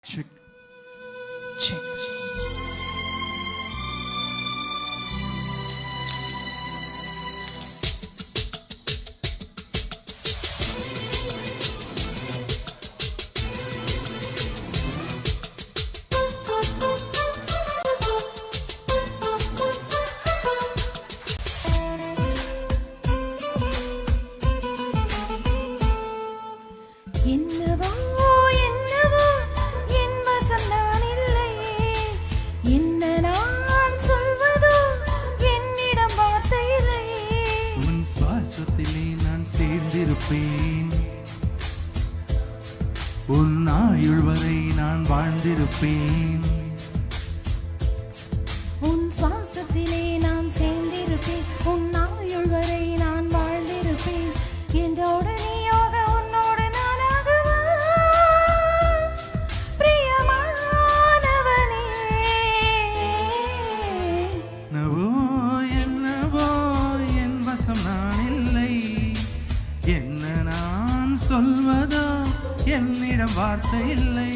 Check. Check. உன் ஆயுள் வரை நான் வாழ்ந்திருப்பேன். உன் சுவாசத்திலே நான் சேர்ந்திருப்பேன். உன் ஆயுள் வரை நான் வாழ்ந்திருப்பேன். என்னோடு நீயாக உன்னோடு நானாகவா பிரியமானவனே. என்னவோ என் வசம் நான் இல்லை. என்ன நான் சொல்வதோ என்னிடம் வார்த்தை இல்லை.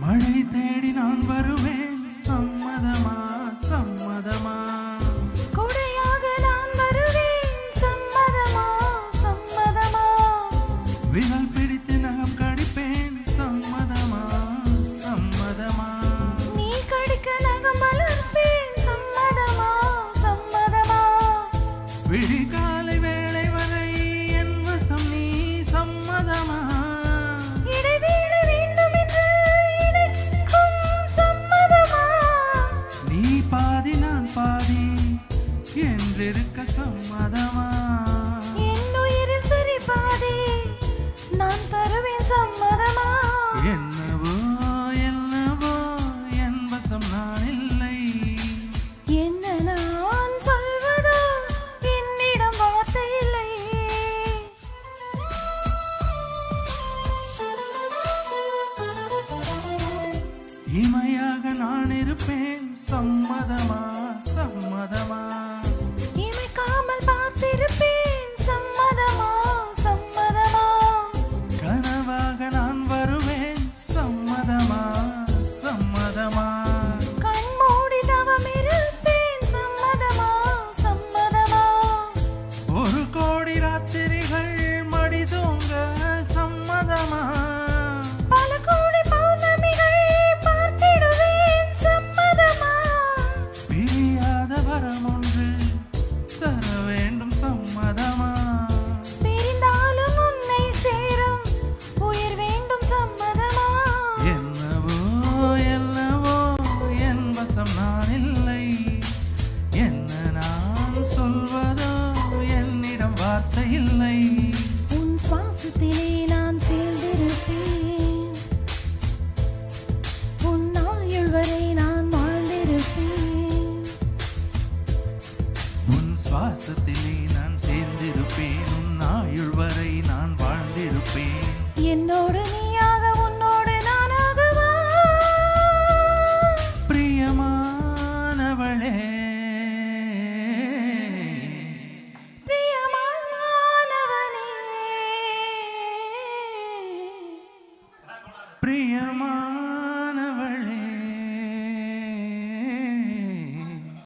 மழை தேடி நான் வருவேன். சம்மதமா சம்மதமா? கொடையாக நான் வருவேன். சம்மதமா சம்மதமா? விரல் பிடித்து நகம் கடிப்பேன். சம்மதமா சம்மதமா? விழிகாலை வேளை வரை என் வசம் நீ. சம்மதமா? இடைவேளை வேண்டும் என்று எனக்கும் சம்மதமா? நீ பாதி நான் பாதி என்றிருக்க சம்மதமா? என் உயிரில் சரி பாதி நான் தருவேன். சம்மதமா? என்னவோ என் வசம் நான் இல்லை. என்ன நான் சொல்வதோ என்னிடம் வார்த்தை இல்லை. இமையாக நான் இருப்பேன். சம்மதமா சம்மதமா? இமைக்காமல் பார்த்திருப்பேன். சம்மதமா சம்மதமா? கனவாக நான் வருவேன். சம்மதமா சம்மதமா? கண்மூடி தவம் இருப்பேன். சம்மதமா சம்மதமா? ஒரு கோடி ராத்திரிகள் மடி தூங்க. சம்மதமா? பல கோடி பௌர்ணமிகள் பார்த்திடுவேன். சம்மதமா? பிரியாத வரம் ஒன்று தர வேண்டும். சம்மதமா? பிரிந்தாலும் உன்னை சேரும் உயிர் வேண்டும். சம்மதமா? என்னவோ என் வசம் நான் இல்லை. என்ன நான் சொல்வதோ என்னிடம் வார்த்தை இல்லை. உன் சுவாசத்திலே நான் சேர்ந்திருப்பேன். உன் ஆயுள் வரை நான் வாழ்ந்திருப்பேன். உன் சுவாச